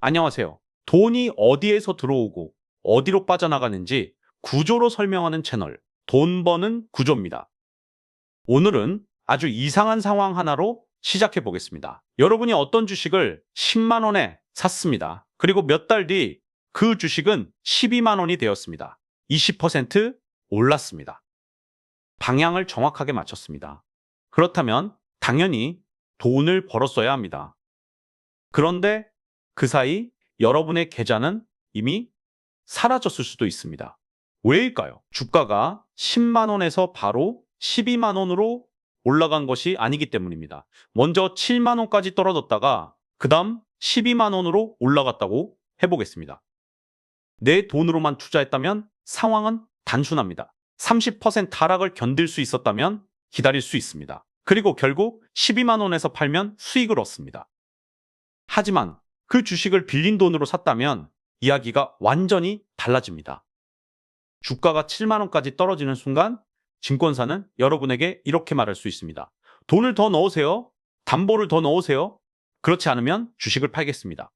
안녕하세요. 돈이 어디에서 들어오고 어디로 빠져나가는지 구조로 설명하는 채널, 돈 버는 구조입니다. 오늘은 아주 이상한 상황 하나로 시작해 보겠습니다. 여러분이 어떤 주식을 10만 원에 샀습니다. 그리고 몇 달 뒤 그 주식은 12만 원이 되었습니다. 20% 올랐습니다. 방향을 정확하게 맞췄습니다. 그렇다면 당연히 돈을 벌었어야 합니다. 그런데 그 사이 여러분의 계좌는 이미 사라졌을 수도 있습니다. 왜일까요? 주가가 10만 원에서 바로 12만 원으로 올라간 것이 아니기 때문입니다. 먼저 7만 원까지 떨어졌다가 그 다음 12만 원으로 올라갔다고 해보겠습니다. 내 돈으로만 투자했다면 상황은 단순합니다. 30% 하락을 견딜 수 있었다면 기다릴 수 있습니다. 그리고 결국 12만 원에서 팔면 수익을 얻습니다. 하지만 그 주식을 빌린 돈으로 샀다면 이야기가 완전히 달라집니다. 주가가 7만 원까지 떨어지는 순간 증권사는 여러분에게 이렇게 말할 수 있습니다. 돈을 더 넣으세요. 담보를 더 넣으세요. 그렇지 않으면 주식을 팔겠습니다.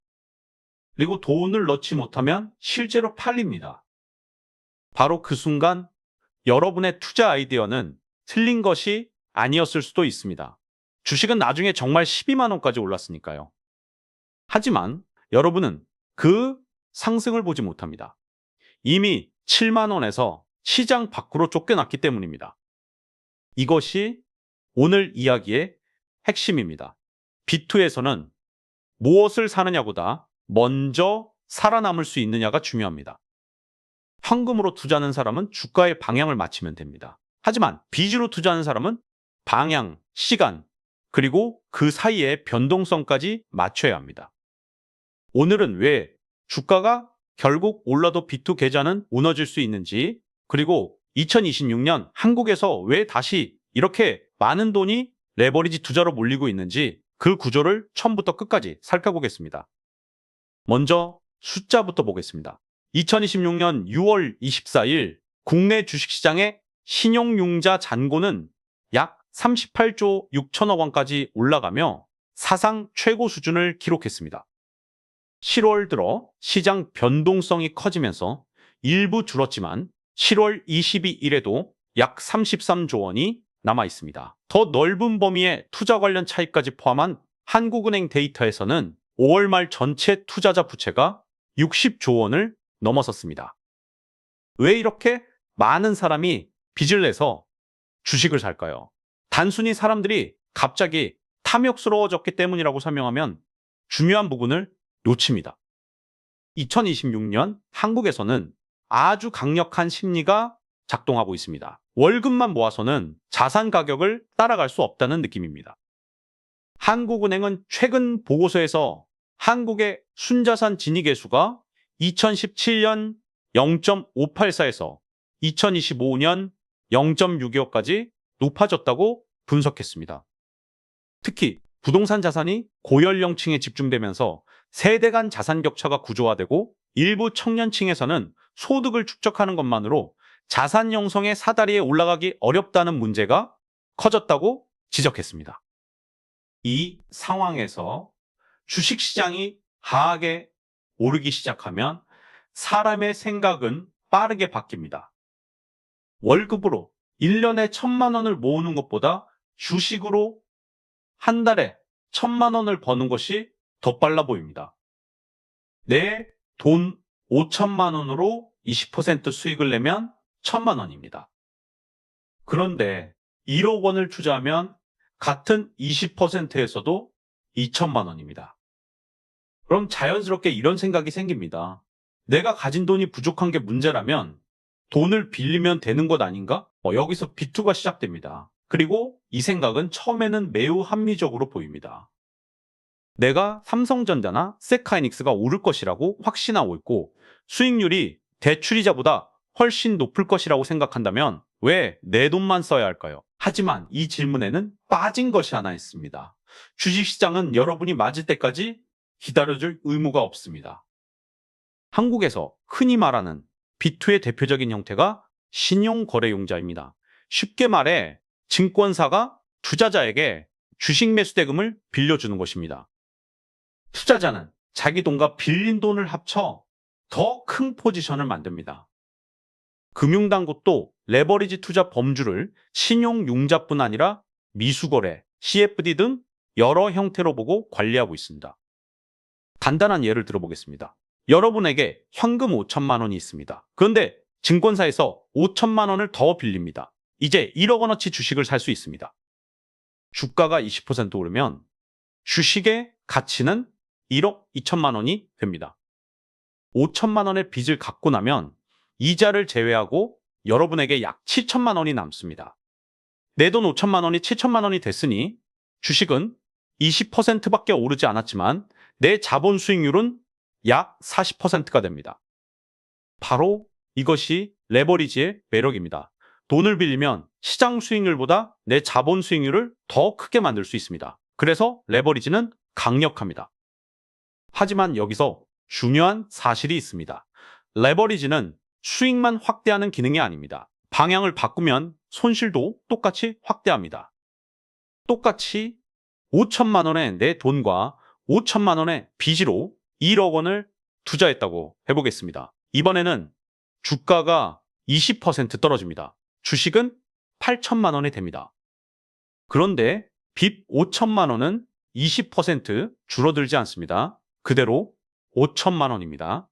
그리고 돈을 넣지 못하면 실제로 팔립니다. 바로 그 순간 여러분의 투자 아이디어는 틀린 것이 아니었을 수도 있습니다. 주식은 나중에 정말 12만 원까지 올랐으니까요. 하지만 여러분은 그 상승을 보지 못합니다. 이미 7만 원에서 시장 밖으로 쫓겨났기 때문입니다. 이것이 오늘 이야기의 핵심입니다. B2에서는 무엇을 사느냐보다 먼저 살아남을 수 있느냐가 중요합니다. 현금으로 투자하는 사람은 주가의 방향을 맞추면 됩니다. 하지만 빚으로 투자하는 사람은 방향, 시간, 그리고 그 사이의 변동성까지 맞춰야 합니다. 오늘은 왜 주가가 결국 올라도 B2 계좌는 무너질 수 있는지, 그리고 2026년 한국에서 왜 다시 이렇게 많은 돈이 레버리지 투자로 몰리고 있는지 그 구조를 처음부터 끝까지 살펴보겠습니다. 먼저 숫자부터 보겠습니다. 2026년 6월 24일 국내 주식시장의 신용융자 잔고는 약 38조 6천억 원까지 올라가며 사상 최고 수준을 기록했습니다. 7월 들어 시장 변동성이 커지면서 일부 줄었지만 7월 22일에도 약 33조 원이 남아 있습니다. 더 넓은 범위의 투자 관련 차익까지 포함한 한국은행 데이터에서는 5월 말 전체 투자자 부채가 60조 원을 넘어섰습니다. 왜 이렇게 많은 사람이 빚을 내서 주식을 살까요? 단순히 사람들이 갑자기 탐욕스러워졌기 때문이라고 설명하면 중요한 부분을 놓칩니다. 2026년 한국에서는 아주 강력한 심리가 작동하고 있습니다. 월급만 모아서는 자산 가격을 따라갈 수 없다는 느낌입니다. 한국은행은 최근 보고서에서 한국의 순자산 진입계수가 2017년 0.584에서 2025년 0.62까지 높아졌다고 분석했습니다. 특히 부동산 자산이 고연령층에 집중되면서 세대 간 자산 격차가 구조화되고 일부 청년층에서는 소득을 축적하는 것만으로 자산 형성의 사다리에 올라가기 어렵다는 문제가 커졌다고 지적했습니다. 이 상황에서 주식시장이 강하게 오르기 시작하면 사람의 생각은 빠르게 바뀝니다. 월급으로 1년에 1,000만 원을 모으는 것보다 주식으로 한 달에 1,000만 원을 버는 것이 더 빨라 보입니다. 내 돈 5천만 원으로 20% 수익을 내면 1,000만 원입니다. 그런데 1억 원을 투자하면 같은 20%에서도 2천만 원입니다. 그럼 자연스럽게 이런 생각이 생깁니다. 내가 가진 돈이 부족한 게 문제라면 돈을 빌리면 되는 것 아닌가? 여기서 B2가 시작됩니다. 그리고 이 생각은 처음에는 매우 합리적으로 보입니다. 내가 삼성전자나 세카이닉스가 오를 것이라고 확신하고 있고 수익률이 대출이자보다 훨씬 높을 것이라고 생각한다면 왜 내 돈만 써야 할까요? 하지만 이 질문에는 빠진 것이 하나 있습니다. 주식시장은 여러분이 맞을 때까지 기다려줄 의무가 없습니다. 한국에서 흔히 말하는 B2의 대표적인 형태가 신용거래용자입니다. 쉽게 말해 증권사가 투자자에게 주식 매수 대금을 빌려주는 것입니다. 투자자는 자기 돈과 빌린 돈을 합쳐 더 큰 포지션을 만듭니다. 금융당국도 레버리지 투자 범주를 신용융자뿐 아니라 미수거래, CFD 등 여러 형태로 보고 관리하고 있습니다. 간단한 예를 들어보겠습니다. 여러분에게 현금 5천만 원이 있습니다. 그런데 증권사에서 5천만 원을 더 빌립니다. 이제 1억 원어치 주식을 살 수 있습니다. 주가가 20% 오르면 주식의 가치는 1억 2천만 원이 됩니다. 5천만 원의 빚을 갚고 나면 이자를 제외하고 여러분에게 약 7천만 원이 남습니다. 내 돈 5천만 원이 7천만 원이 됐으니 주식은 20%밖에 오르지 않았지만 내 자본 수익률은 약 40%가 됩니다. 바로 이것이 레버리지의 매력입니다. 돈을 빌리면 시장 수익률보다 내 자본 수익률을 더 크게 만들 수 있습니다. 그래서 레버리지는 강력합니다. 하지만 여기서 중요한 사실이 있습니다. 레버리지는 수익만 확대하는 기능이 아닙니다. 방향을 바꾸면 손실도 똑같이 확대합니다. 똑같이 5천만 원의 내 돈과 5천만 원의 빚으로 1억 원을 투자했다고 해보겠습니다. 이번에는 주가가 20% 떨어집니다. 주식은 8천만 원이 됩니다. 그런데 빚 5천만 원은 20% 줄어들지 않습니다. 그대로 5천만 원입니다.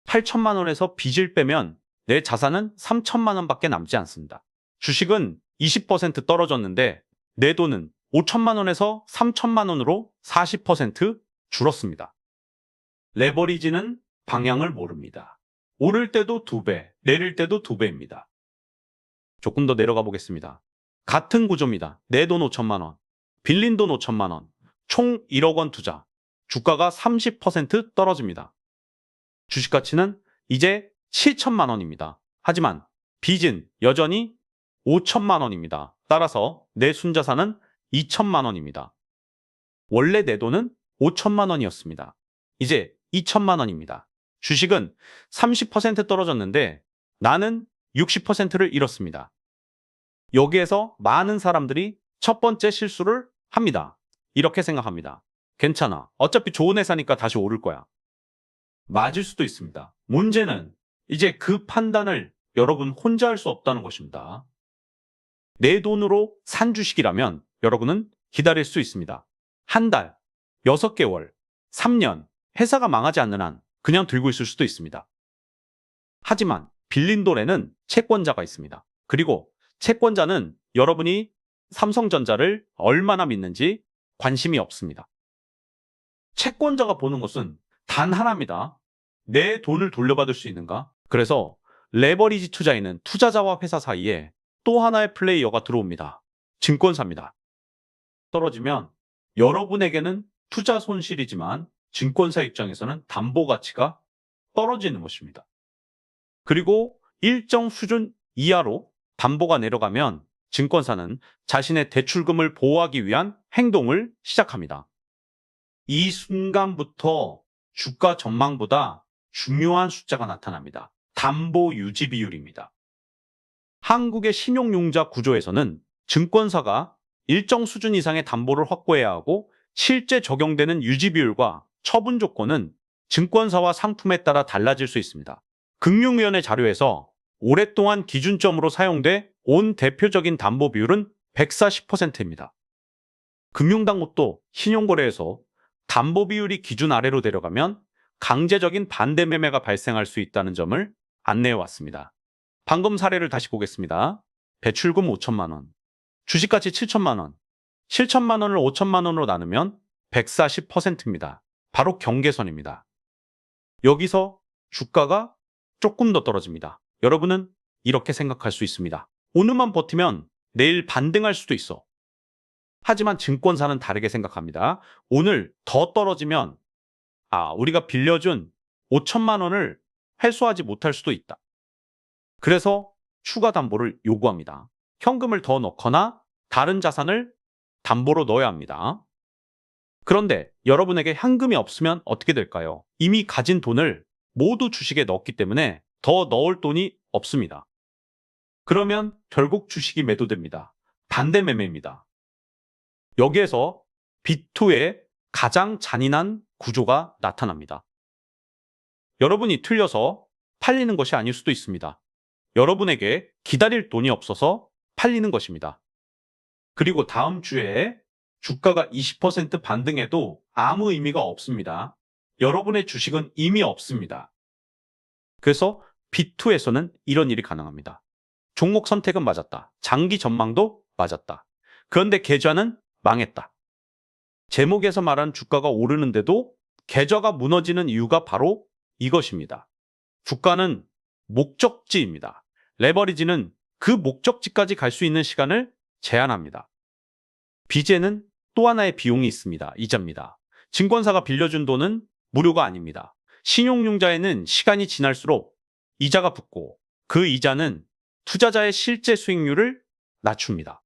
8천만 원에서 빚을 빼면 내 자산은 3천만 원밖에 남지 않습니다. 주식은 20% 떨어졌는데 내 돈은 5천만 원에서 3천만 원으로 40% 줄었습니다. 레버리지는 방향을 모릅니다. 오를 때도 2배, 내릴 때도 2배입니다. 조금 더 내려가 보겠습니다. 같은 구조입니다. 내 돈 5천만 원, 빌린 돈 5천만 원, 총 1억 원 투자. 주가가 30% 떨어집니다. 주식 가치는 이제 7천만 원입니다. 하지만 빚은 여전히 5천만 원입니다. 따라서 내 순자산은 2천만 원입니다. 원래 내 돈은 5천만 원이었습니다. 이제 2천만 원입니다. 주식은 30% 떨어졌는데 나는 60%를 잃었습니다. 여기에서 많은 사람들이 첫 번째 실수를 합니다. 이렇게 생각합니다. 괜찮아. 어차피 좋은 회사니까 다시 오를 거야. 맞을 수도 있습니다. 문제는 이제 그 판단을 여러분 혼자 할 수 없다는 것입니다. 내 돈으로 산 주식이라면 여러분은 기다릴 수 있습니다. 한 달, 6개월, 3년, 회사가 망하지 않는 한 그냥 들고 있을 수도 있습니다. 하지만 빌린 돈에는 채권자가 있습니다. 그리고 채권자는 여러분이 삼성전자를 얼마나 믿는지 관심이 없습니다. 채권자가 보는 것은 단 하나입니다. 내 돈을 돌려받을 수 있는가? 그래서 레버리지 투자에는 투자자와 회사 사이에 또 하나의 플레이어가 들어옵니다. 증권사입니다. 떨어지면 여러분에게는 투자 손실이지만 증권사 입장에서는 담보 가치가 떨어지는 것입니다. 그리고 일정 수준 이하로 담보가 내려가면 증권사는 자신의 대출금을 보호하기 위한 행동을 시작합니다. 이 순간부터 주가 전망보다 중요한 숫자가 나타납니다. 담보 유지 비율입니다. 한국의 신용융자 구조에서는 증권사가 일정 수준 이상의 담보를 확보해야 하고 실제 적용되는 유지 비율과 처분 조건은 증권사와 상품에 따라 달라질 수 있습니다. 금융위원회 자료에서 오랫동안 기준점으로 사용돼 온 대표적인 담보 비율은 140%입니다. 금융당국도 신용거래에서 담보 비율이 기준 아래로 내려가면 강제적인 반대 매매가 발생할 수 있다는 점을 안내해 왔습니다. 방금 사례를 다시 보겠습니다. 대출금 5천만 원, 주식가치 7천만 원, 7천만 원을 5천만 원으로 나누면 140%입니다. 바로 경계선입니다. 여기서 주가가 조금 더 떨어집니다. 여러분은 이렇게 생각할 수 있습니다. 오늘만 버티면 내일 반등할 수도 있어. 하지만 증권사는 다르게 생각합니다. 오늘 더 떨어지면 우리가 빌려준 5천만 원을 회수하지 못할 수도 있다. 그래서 추가 담보를 요구합니다. 현금을 더 넣거나 다른 자산을 담보로 넣어야 합니다. 그런데 여러분에게 현금이 없으면 어떻게 될까요? 이미 가진 돈을 모두 주식에 넣었기 때문에 더 넣을 돈이 없습니다. 그러면 결국 주식이 매도됩니다. 반대 매매입니다. 여기에서 B2의 가장 잔인한 구조가 나타납니다. 여러분이 틀려서 팔리는 것이 아닐 수도 있습니다. 여러분에게 기다릴 돈이 없어서 팔리는 것입니다. 그리고 다음 주에 주가가 20% 반등해도 아무 의미가 없습니다. 여러분의 주식은 이미 없습니다. 그래서 B2에서는 이런 일이 가능합니다. 종목 선택은 맞았다. 장기 전망도 맞았다. 그런데 계좌는 망했다. 제목에서 말한 주가가 오르는데도 계좌가 무너지는 이유가 바로 이것입니다. 주가는 목적지입니다. 레버리지는 그 목적지까지 갈 수 있는 시간을 제한합니다. 빚에는 또 하나의 비용이 있습니다. 이자입니다. 증권사가 빌려준 돈은 무료가 아닙니다. 신용융자에는 시간이 지날수록 이자가 붙고 그 이자는 투자자의 실제 수익률을 낮춥니다.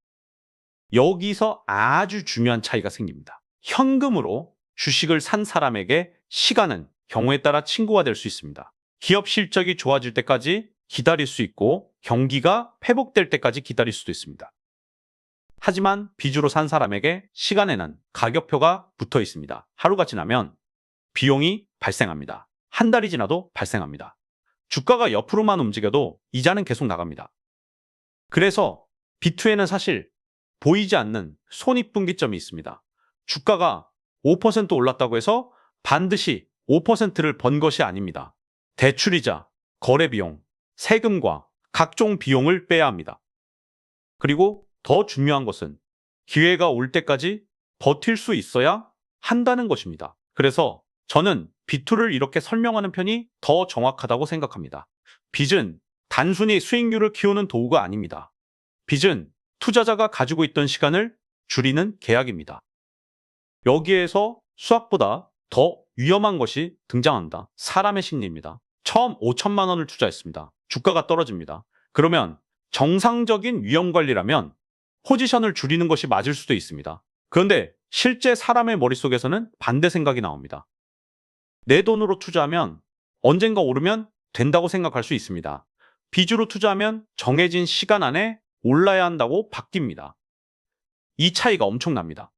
여기서 아주 중요한 차이가 생깁니다. 현금으로 주식을 산 사람에게 시간은 경우에 따라 친구가 될 수 있습니다. 기업 실적이 좋아질 때까지 기다릴 수 있고 경기가 회복될 때까지 기다릴 수도 있습니다. 하지만 빚으로 산 사람에게 시간에는 가격표가 붙어 있습니다. 하루가 지나면 비용이 발생합니다. 한 달이 지나도 발생합니다. 주가가 옆으로만 움직여도 이자는 계속 나갑니다. 그래서 B2에는 사실 보이지 않는 손익분기점이 있습니다. 주가가 5% 올랐다고 해서 반드시 5%를 번 것이 아닙니다. 대출이자, 거래비용, 세금과 각종 비용을 빼야 합니다. 그리고 더 중요한 것은 기회가 올 때까지 버틸 수 있어야 한다는 것입니다. 그래서 저는 B2를 이렇게 설명하는 편이 더 정확하다고 생각합니다. 빚은 단순히 수익률을 키우는 도구가 아닙니다. 빚은 투자자가 가지고 있던 시간을 줄이는 계약입니다. 여기에서 수학보다 더 위험한 것이 등장한다. 사람의 심리입니다. 처음 5천만 원을 투자했습니다. 주가가 떨어집니다. 그러면 정상적인 위험 관리라면 포지션을 줄이는 것이 맞을 수도 있습니다. 그런데 실제 사람의 머릿속에서는 반대 생각이 나옵니다. 내 돈으로 투자하면 언젠가 오르면 된다고 생각할 수 있습니다. 빚으로 투자하면 정해진 시간 안에 올라야 한다고 바뀝니다. 이 차이가 엄청납니다.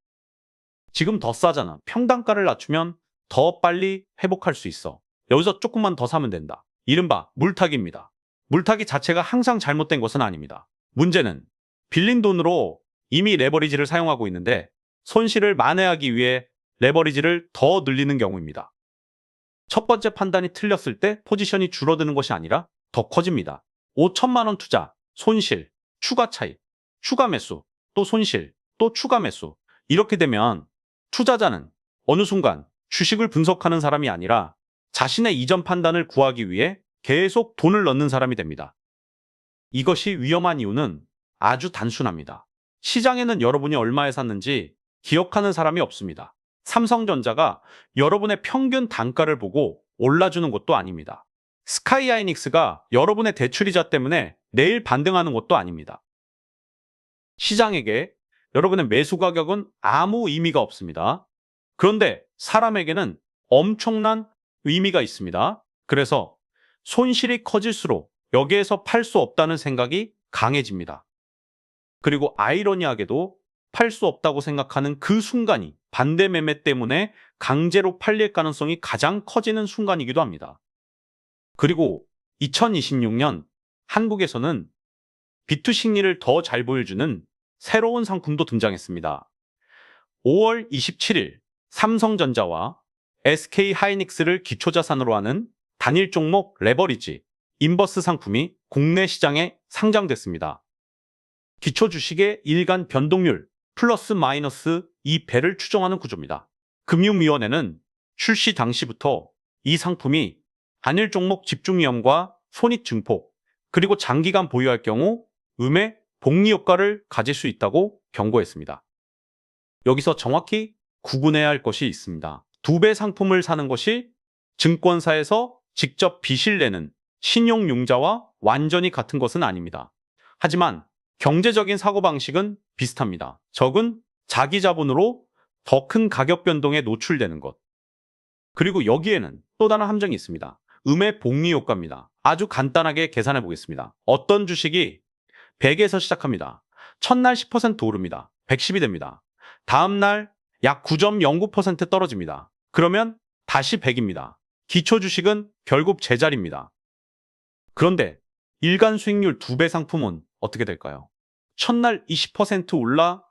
지금 더 싸잖아. 평단가를 낮추면 더 빨리 회복할 수 있어. 여기서 조금만 더 사면 된다. 이른바 물타기입니다. 물타기 자체가 항상 잘못된 것은 아닙니다. 문제는 빌린 돈으로 이미 레버리지를 사용하고 있는데 손실을 만회하기 위해 레버리지를 더 늘리는 경우입니다. 첫 번째 판단이 틀렸을 때 포지션이 줄어드는 것이 아니라 더 커집니다. 5천만 원 투자, 손실, 추가 차익, 추가 매수, 또 손실, 또 추가 매수. 이렇게 되면 투자자는 어느 순간 주식을 분석하는 사람이 아니라 자신의 이전 판단을 구하기 위해 계속 돈을 넣는 사람이 됩니다. 이것이 위험한 이유는 아주 단순합니다. 시장에는 여러분이 얼마에 샀는지 기억하는 사람이 없습니다. 삼성전자가 여러분의 평균 단가를 보고 올라주는 것도 아닙니다. 스카이하이닉스가 여러분의 대출이자 때문에 내일 반등하는 것도 아닙니다. 시장에게 여러분의 매수 가격은 아무 의미가 없습니다. 그런데 사람에게는 엄청난 의미가 있습니다. 그래서 손실이 커질수록 여기에서 팔 수 없다는 생각이 강해집니다. 그리고 아이러니하게도 팔 수 없다고 생각하는 그 순간이 반대 매매 때문에 강제로 팔릴 가능성이 가장 커지는 순간이기도 합니다. 그리고 2026년 한국에서는 B2 심리를 더 잘 보여주는 새로운 상품도 등장했습니다. 5월 27일 삼성전자와 SK하이닉스를 기초자산으로 하는 단일 종목 레버리지 인버스 상품이 국내 시장에 상장됐습니다. 기초 주식의 일간 변동률 플러스 마이너스 2배를 추정하는 구조입니다. 금융위원회는 출시 당시부터 이 상품이 단일 종목 집중 위험과 손익 증폭, 그리고 장기간 보유할 경우 음의 복리 효과를 가질 수 있다고 경고했습니다. 여기서 정확히 구분해야 할 것이 있습니다. 2배 상품을 사는 것이 증권사에서 직접 빚을 내는 신용융자와 완전히 같은 것은 아닙니다. 하지만 경제적인 사고방식은 비슷합니다. 적은 자기 자본으로 더 큰 가격 변동에 노출되는 것. 그리고 여기에는 또 다른 함정이 있습니다. 음의 복리 효과입니다. 아주 간단하게 계산해 보겠습니다. 어떤 주식이 100에서 시작합니다. 첫날 10% 오릅니다. 110이 됩니다. 다음날 약 9.09% 떨어집니다. 그러면 다시 100입니다. 기초 주식은 결국 제자리입니다. 그런데 일간 수익률 2배 상품은 어떻게 될까요? 첫날 20% 올라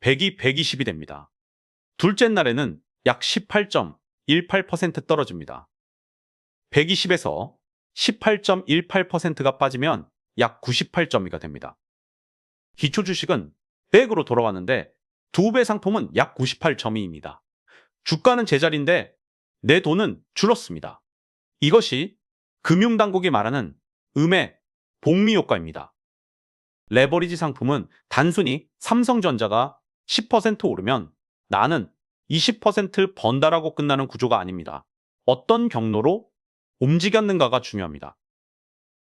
100이 120이 됩니다. 둘째 날에는 약 18.18% 떨어집니다. 120에서 18.18%가 빠지면 약 98.2가 됩니다. 기초 주식은 100으로 돌아왔는데 2배 상품은 약 98.2입니다. 주가는 제자리인데 내 돈은 줄었습니다. 이것이 금융당국이 말하는 음의 복리 효과입니다. 레버리지 상품은 단순히 삼성전자가 10% 오르면 나는 20% 번다라고 끝나는 구조가 아닙니다. 어떤 경로로 움직였는가가 중요합니다.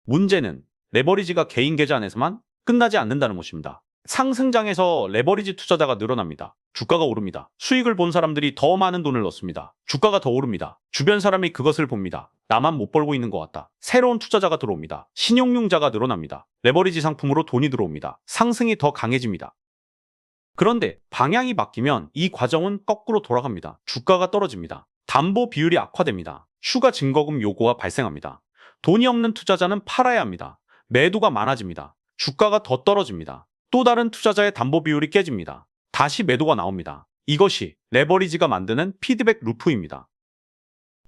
문제는 레버리지가 개인 계좌 안에서만 끝나지 않는다는 것입니다. 상승장에서 레버리지 투자자가 늘어납니다. 주가가 오릅니다. 수익을 본 사람들이 더 많은 돈을 넣습니다. 주가가 더 오릅니다. 주변 사람이 그것을 봅니다. 나만 못 벌고 있는 것 같다. 새로운 투자자가 들어옵니다. 신용융자가 늘어납니다. 레버리지 상품으로 돈이 들어옵니다. 상승이 더 강해집니다. 그런데 방향이 바뀌면 이 과정은 거꾸로 돌아갑니다. 주가가 떨어집니다. 담보 비율이 악화됩니다. 추가 증거금 요구가 발생합니다. 돈이 없는 투자자는 팔아야 합니다. 매도가 많아집니다. 주가가 더 떨어집니다. 또 다른 투자자의 담보 비율이 깨집니다. 다시 매도가 나옵니다. 이것이 레버리지가 만드는 피드백 루프입니다.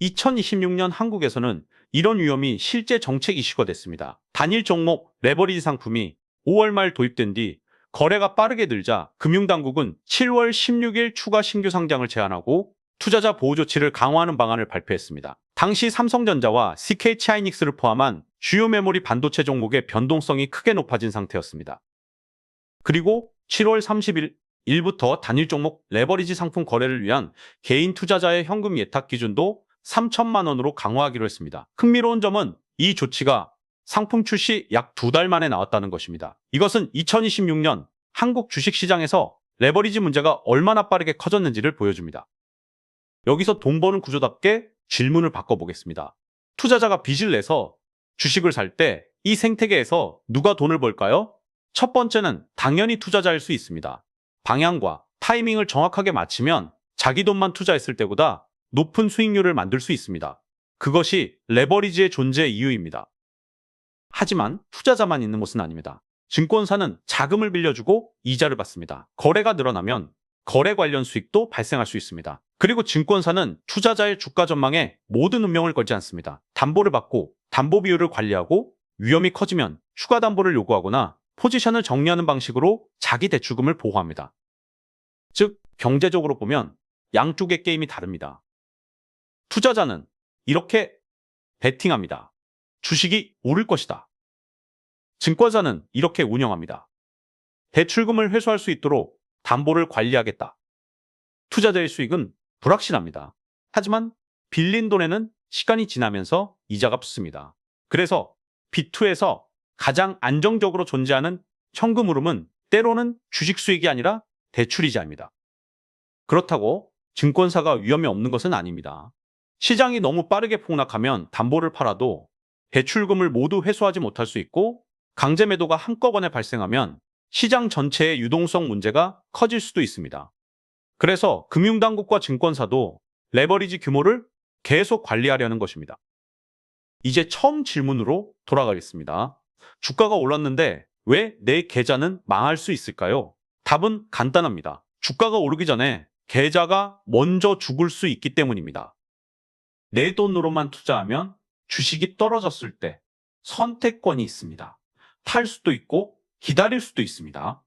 2026년 한국에서는 이런 위험이 실제 정책 이슈가 됐습니다. 단일 종목 레버리지 상품이 5월 말 도입된 뒤 거래가 빠르게 늘자 금융당국은 7월 16일 추가 신규 상장을 제한하고 투자자 보호 조치를 강화하는 방안을 발표했습니다. 당시 삼성전자와 SK하이닉스를 포함한 주요 메모리 반도체 종목의 변동성이 크게 높아진 상태였습니다. 그리고 7월 30일 일부터 단일 종목 레버리지 상품 거래를 위한 개인 투자자의 현금 예탁 기준도 3천만 원으로 강화하기로 했습니다. 흥미로운 점은 이 조치가 상품 출시 약 2달 만에 나왔다는 것입니다. 이것은 2026년 한국 주식시장에서 레버리지 문제가 얼마나 빠르게 커졌는지를 보여줍니다. 여기서 돈 버는 구조답게 질문을 바꿔보겠습니다. 투자자가 빚을 내서 주식을 살 때 이 생태계에서 누가 돈을 벌까요? 첫 번째는 당연히 투자자일 수 있습니다. 방향과 타이밍을 정확하게 맞추면 자기 돈만 투자했을 때보다 높은 수익률을 만들 수 있습니다. 그것이 레버리지의 존재 이유입니다. 하지만 투자자만 있는 곳은 아닙니다. 증권사는 자금을 빌려주고 이자를 받습니다. 거래가 늘어나면 거래 관련 수익도 발생할 수 있습니다. 그리고 증권사는 투자자의 주가 전망에 모든 운명을 걸지 않습니다. 담보를 받고 담보 비율을 관리하고 위험이 커지면 추가 담보를 요구하거나 포지션을 정리하는 방식으로 자기 대출금을 보호합니다. 즉, 경제적으로 보면 양쪽의 게임이 다릅니다. 투자자는 이렇게 베팅합니다. 주식이 오를 것이다. 증권사는 이렇게 운영합니다. 대출금을 회수할 수 있도록 담보를 관리하겠다. 투자자의 수익은 불확실합니다. 하지만 빌린 돈에는 시간이 지나면서 이자가 붙습니다. 그래서 B2에서 가장 안정적으로 존재하는 현금 흐름은 때로는 주식 수익이 아니라 대출이자입니다. 그렇다고 증권사가 위험이 없는 것은 아닙니다. 시장이 너무 빠르게 폭락하면 담보를 팔아도 대출금을 모두 회수하지 못할 수 있고 강제 매도가 한꺼번에 발생하면 시장 전체의 유동성 문제가 커질 수도 있습니다. 그래서 금융당국과 증권사도 레버리지 규모를 계속 관리하려는 것입니다. 이제 처음 질문으로 돌아가겠습니다. 주가가 올랐는데 왜 내 계좌는 망할 수 있을까요? 답은 간단합니다. 주가가 오르기 전에 계좌가 먼저 죽을 수 있기 때문입니다. 내 돈으로만 투자하면 주식이 떨어졌을 때 선택권이 있습니다. 탈 수도 있고 기다릴 수도 있습니다.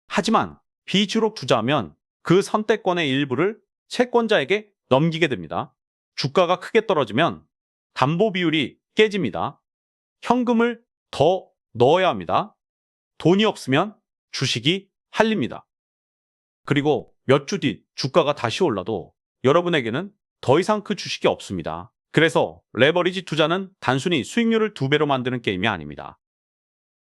하지만 빚으로 투자하면 그 선택권의 일부를 채권자에게 넘기게 됩니다. 주가가 크게 떨어지면 담보 비율이 깨집니다. 현금을 더 넣어야 합니다. 돈이 없으면 주식이 할립니다. 그리고 몇 주 뒤 주가가 다시 올라도 여러분에게는 더 이상 그 주식이 없습니다. 그래서 레버리지 투자는 단순히 수익률을 2배로 만드는 게임이 아닙니다.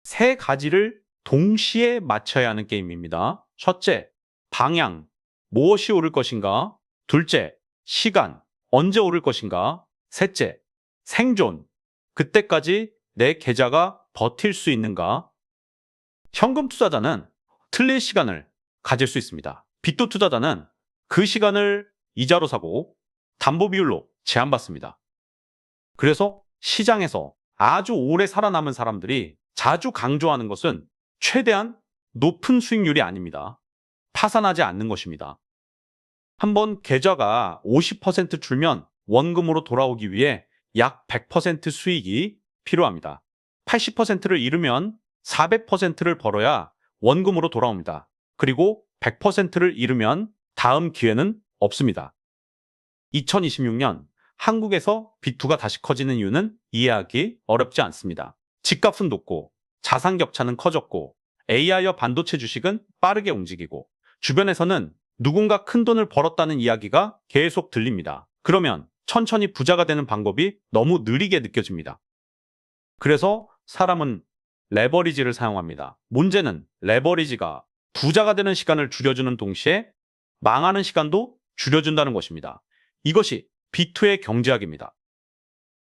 세 가지를 동시에 맞춰야 하는 게임입니다. 첫째, 방향, 무엇이 오를 것인가? 둘째, 시간, 언제 오를 것인가? 셋째, 생존, 그때까지 내 계좌가 버틸 수 있는가? 현금 투자자는 틀릴 시간을 가질 수 있습니다. 빚도 투자자는 그 시간을 이자로 사고 담보 비율로 제한받습니다. 그래서 시장에서 아주 오래 살아남은 사람들이 자주 강조하는 것은 최대한 높은 수익률이 아닙니다. 파산하지 않는 것입니다. 한번 계좌가 50% 줄면 원금으로 돌아오기 위해 약 100% 수익이 필요합니다. 80%를 잃으면 400%를 벌어야 원금으로 돌아옵니다. 그리고 100%를 잃으면 다음 기회는 없습니다. 2026년 한국에서 빅2가 다시 커지는 이유는 이해하기 어렵지 않습니다. 집값은 높고 자산 격차는 커졌고 AI와 반도체 주식은 빠르게 움직이고 주변에서는 누군가 큰 돈을 벌었다는 이야기가 계속 들립니다. 그러면 천천히 부자가 되는 방법이 너무 느리게 느껴집니다. 그래서 사람은 레버리지를 사용합니다. 문제는 레버리지가 부자가 되는 시간을 줄여주는 동시에 망하는 시간도 줄여준다는 것입니다. 이것이 빅2의 경제학입니다.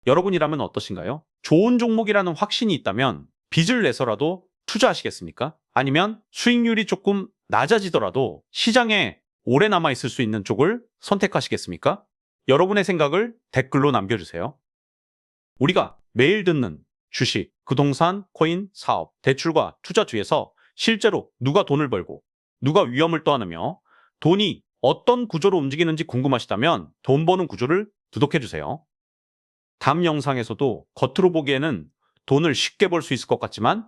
여러분이라면 어떠신가요? 좋은 종목이라는 확신이 있다면 빚을 내서라도 투자하시겠습니까? 아니면 수익률이 조금 낮아지더라도 시장에 오래 남아있을 수 있는 쪽을 선택하시겠습니까? 여러분의 생각을 댓글로 남겨주세요. 우리가 매일 듣는 주식, 부동산, 코인, 사업, 대출과 투자 뒤에서 실제로 누가 돈을 벌고 누가 위험을 떠안으며 돈이 어떤 구조로 움직이는지 궁금하시다면 돈 버는 구조를 구독해주세요. 다음 영상에서도 겉으로 보기에는 돈을 쉽게 벌 수 있을 것 같지만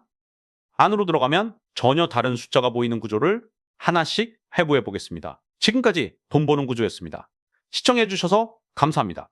안으로 들어가면 전혀 다른 숫자가 보이는 구조를 하나씩 해부해 보겠습니다. 지금까지 돈 버는 구조였습니다. 시청해주셔서 감사합니다.